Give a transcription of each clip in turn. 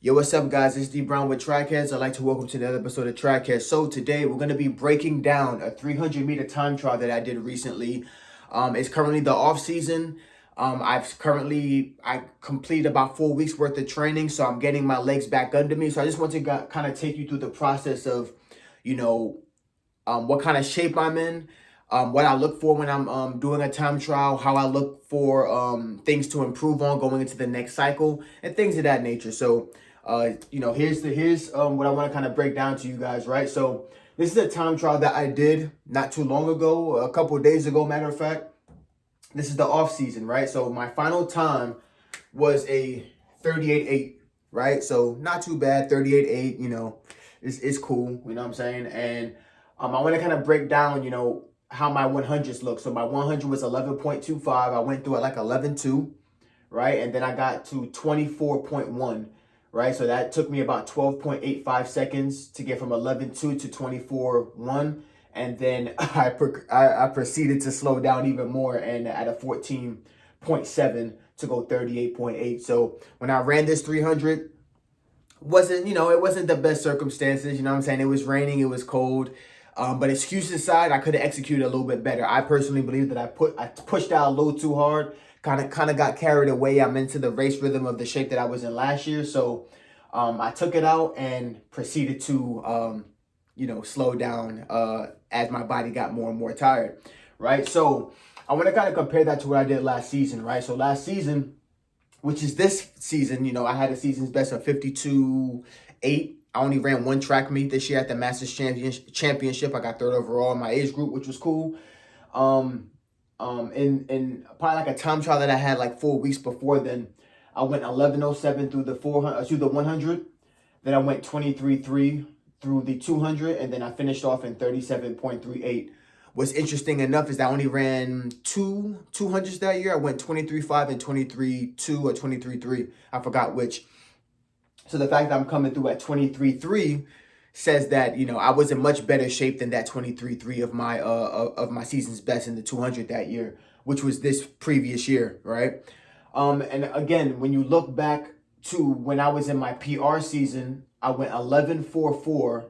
Yo, what's up, guys? It's D Brown with Headz. I'd like to welcome to another episode of Headz. So today we're going to be breaking down a 300-meter time trial that I did recently. It's currently the off season. I completed about 4 weeks worth of training, so I'm getting my legs back under me. So I just want to kind of take you through the process of, you know, what kind of shape I'm in, what I look for when I'm doing a time trial, how I look for things to improve on going into the next cycle, and things of that nature. So, here's what I want to kind of break down to you guys, right? So this is a time trial that I did not too long ago, a couple of days ago, matter of fact. This is the off season, right? So my final time was a 38.8, right? So not too bad, 38.8, it's cool, you know what I'm saying? And I want to kind of break down, how my 100s look. So my 100 was 11.25. I went through at like 11.2, right? And then I got to 24.1, right? So that took me about 12.85 seconds to get from 11.2 to 24.1. And then I proceeded to slow down even more and at a 14.7 to go 38.8. So when I ran this 300, it wasn't the best circumstances, you know what I'm saying? It was raining, it was cold. But excuses aside, I could have executed a little bit better. I personally believe that I pushed out a little too hard, kind of got carried away. I'm into the race rhythm of the shape that I was in last year. So I took it out and proceeded to slow down as my body got more and more tired, right? So I want to kind of compare that to what I did last season, right? So last season, which is this season, I had a season's best of 52.8. I only ran one track meet this year at the Masters Championship. I got third overall in my age group, which was cool. In probably like a time trial that I had like 4 weeks before then, I went 11.07 through the 400 through the 100. Then I went 23.3 through the 200, and then I finished off in 37.38. What's interesting enough is that I only ran two 200s that year. I went 23.5 and 23.2 or 23.3. I forgot which. So the fact that I'm coming through at 23.3 says that, I was in much better shape than that 23.3 of my season's best in the 200 that year, which was this previous year, right? And again, when you look back to when I was in my PR season, I went 11.44,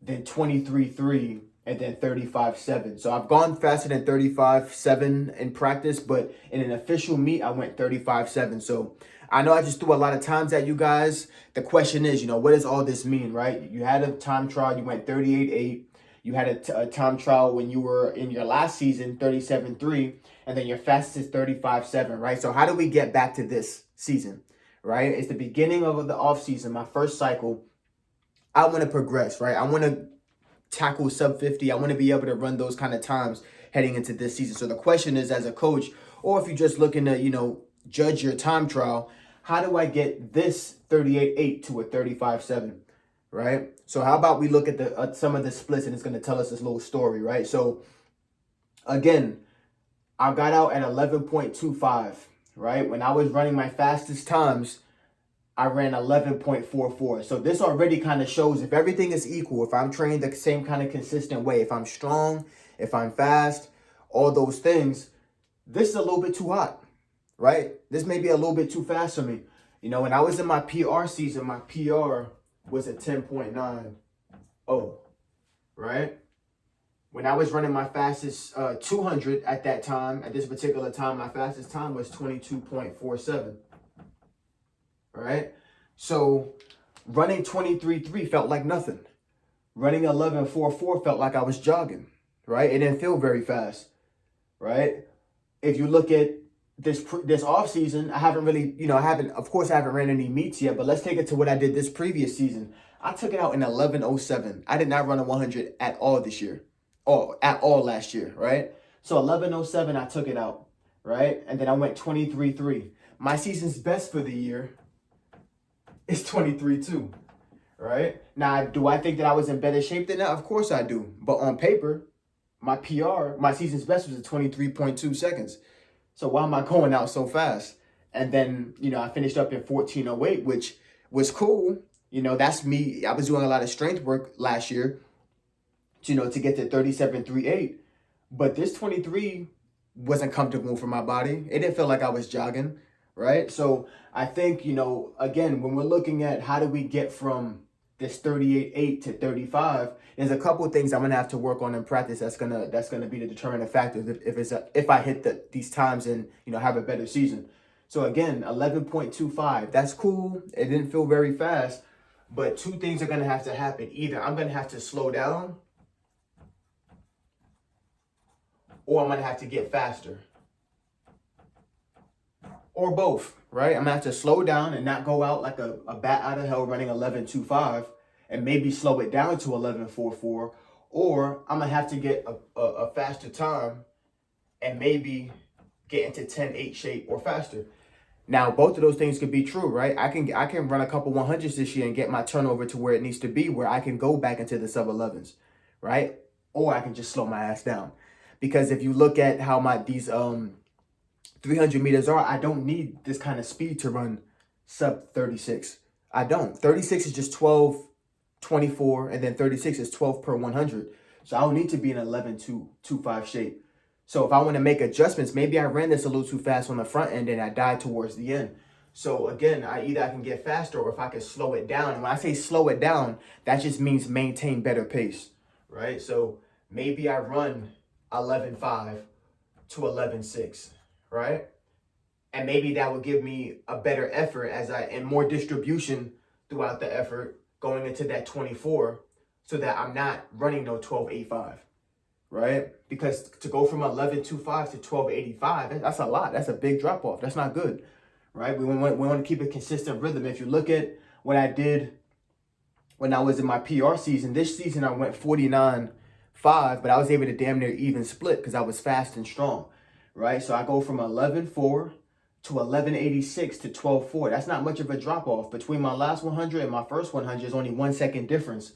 then 23.3, and then 35.7. So I've gone faster than 35.7 in practice, but in an official meet, I went 35.7. So I know I just threw a lot of times at you guys. The question is, what does all this mean, right? You had a time trial, you went 38.8. You had a time trial when you were in your last season, 37.3, and then your fastest is 35.7, right? So how do we get back to this season, right? It's the beginning of the off season, my first cycle. I want to progress, right? I want to tackle sub 50. I want to be able to run those kind of times heading into this season. So the question is, as a coach, or if you're just looking to, judge your time trial, how do I get this 38.8 to a 35.7, right? So how about we look at the some of the splits, and it's going to tell us this little story, right? So again, I got out at 11.25, right? When I was running my fastest times, I ran 11.44. So this already kind of shows if everything is equal, if I'm trained the same kind of consistent way, if I'm strong, if I'm fast, all those things, this is a little bit too hot, right? This may be a little bit too fast for me. When I was in my PR season, my PR was a 10.90, right? When I was running my fastest 200 at that time, at this particular time, my fastest time was 22.47. Right? So running 23.3 felt like nothing. Running 11.44 felt like I was jogging, right? It didn't feel very fast, right? If you look at this off season, I haven't really, I haven't ran any meets yet, but let's take it to what I did this previous season. I took it out in 11.07. I did not run a 100 at all this year, or at all last year, right? So 11.07, I took it out, right? And then I went 23.3. My season's best for the year is 23.2, right? Now, do I think that I was in better shape than that? Of course I do. But on paper, my PR, my season's best was at 23.2 seconds. So why am I going out so fast? And then, I finished up in 14.08, which was cool. That's me. I was doing a lot of strength work last year, to get to 37.38. But this 23 wasn't comfortable for my body. It didn't feel like I was jogging. right? So I think, again, when we're looking at how do we get from this 38.8 to 35, there's a couple of things I'm gonna have to work on in practice. That's gonna be the determining factor if I hit these times and have a better season. So again, 11.25, that's cool. It didn't feel very fast, but two things are gonna have to happen. Either I'm gonna have to slow down, or I'm gonna have to get faster, or both, right? I'm gonna have to slow down and not go out like a bat out of hell running 11.25, and maybe slow it down to 11.44, or I'm gonna have to get a faster time and maybe get into 10.8 shape or faster. Now, both of those things could be true, right? I can run a couple 100s this year and get my turnover to where it needs to be, where I can go back into the sub 11s, right? Or I can just slow my ass down. Because if you look at how these 300 meters are, I don't need this kind of speed to run sub 36. I don't. 36 is just 12.24, and then 36 is 12 per 100. So I don't need to be in 11.25 shape. So if I want to make adjustments, maybe I ran this a little too fast on the front end and I died towards the end. So again, either I can get faster, or if I can slow it down. And when I say slow it down, that just means maintain better pace, right? So maybe I run 11.5 to 11.6, right? And maybe that will give me a better effort and more distribution throughout the effort going into that 24, so that I'm not running no 12.85. Right? Because to go from 11.25 to 12.85, that's a lot. That's a big drop off. That's not good, right? We want to keep a consistent rhythm. If you look at what I did when I was in my PR season, this season I went 49.5, but I was able to damn near even split because I was fast and strong, right? So I go from 11.4 to 11.86 to 12.4. That's not much of a drop off. Between my last 100 and my first 100 is only 1 second difference.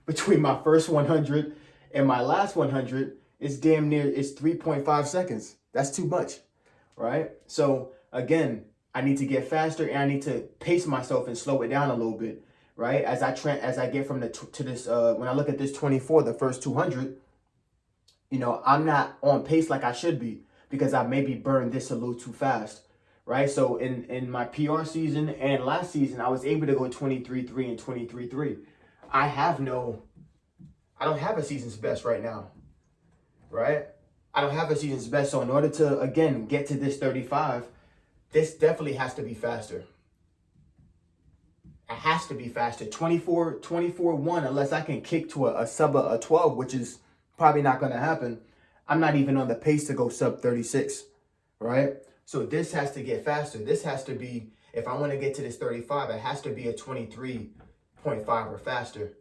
Between my first 100 and my last 100 is damn near, it's 3.5 seconds. That's too much, right? So again, I need to get faster, and I need to pace myself and slow it down a little bit, right? As I get from to this, when I look at this 24, the first 200, I'm not on pace like I should be, because I maybe burned this a little too fast, right? So in my PR season and last season, I was able to go 23.3 and 23.3. I don't have a season's best right now, right? I don't have a season's best. So in order to, again, get to this 35, this definitely has to be faster. It has to be faster. 24.1, unless I can kick to a sub a 12, which is probably not going to happen. I'm not even on the pace to go sub 36, right? So this has to get faster. This has to be, if I want to get to this 35, it has to be a 23.5 or faster,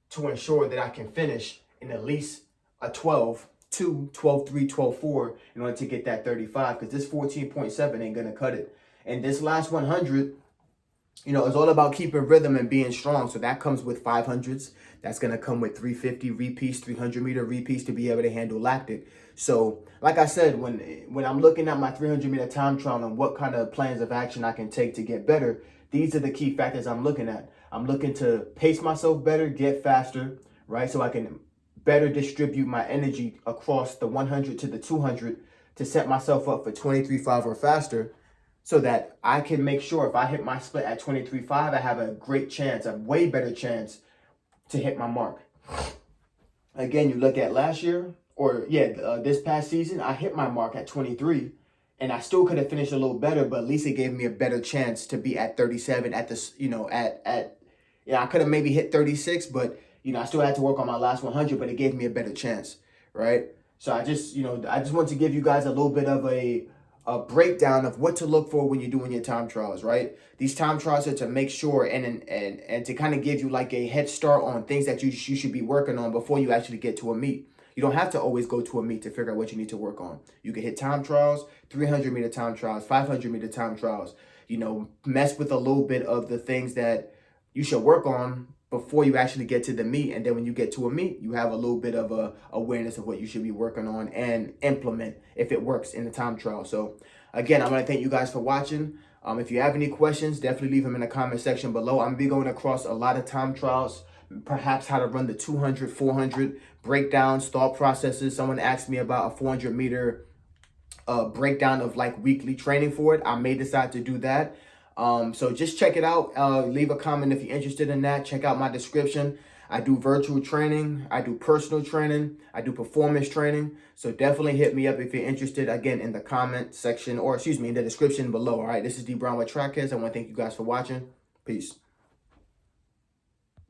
to ensure that I can finish in at least a 12.2, 12.3, 12.4 in order to get that 35, because this 14.7 ain't going to cut it. And this last 100, it's all about keeping rhythm and being strong. So that comes with 500s. That's going to come with 350 repeats, 300 meter repeats to be able to handle lactic. So like I said, when I'm looking at my 300 meter time trial and what kind of plans of action I can take to get better, these are the key factors I'm looking at. I'm looking to pace myself better, get faster, right? So I can better distribute my energy across the 100 to the 200 to set myself up for 23.5 or faster, so that I can make sure if I hit my split at 23.5, I have a great chance, a way better chance to hit my mark. Again, you look at last year, this past season, I hit my mark at 23. And I still could have finished a little better, but at least it gave me a better chance to be at 37 at this, I could have maybe hit 36, but, I still had to work on my last 100, but it gave me a better chance, right? So I just want to give you guys a little bit of a breakdown of what to look for when you're doing your time trials, right? These time trials are to make sure and to kind of give you like a head start on things that you should be working on before you actually get to a meet. You don't have to always go to a meet to figure out what you need to work on. You can hit time trials, 300 meter time trials, 500 meter time trials, mess with a little bit of the things that you should work on before you actually get to the meet. And then when you get to a meet, you have a little bit of a awareness of what you should be working on and implement if it works in the time trial. So again, I want to thank you guys for watching. If you have any questions, definitely leave them in the comment section below. I'm going to be going across a lot of time trials, perhaps how to run the 200, 400, breakdowns, thought processes. Someone asked me about a 400 meter breakdown of like weekly training for it, I may decide to do that. So just check it out. Leave a comment if you're interested in that. Check out my description. I do virtual training. I do personal training. I do performance training. So definitely hit me up if you're interested, again, in the comment section, or excuse me, in the description below. All right, this is D Brown with Track Headz. I want to thank you guys for watching. Peace.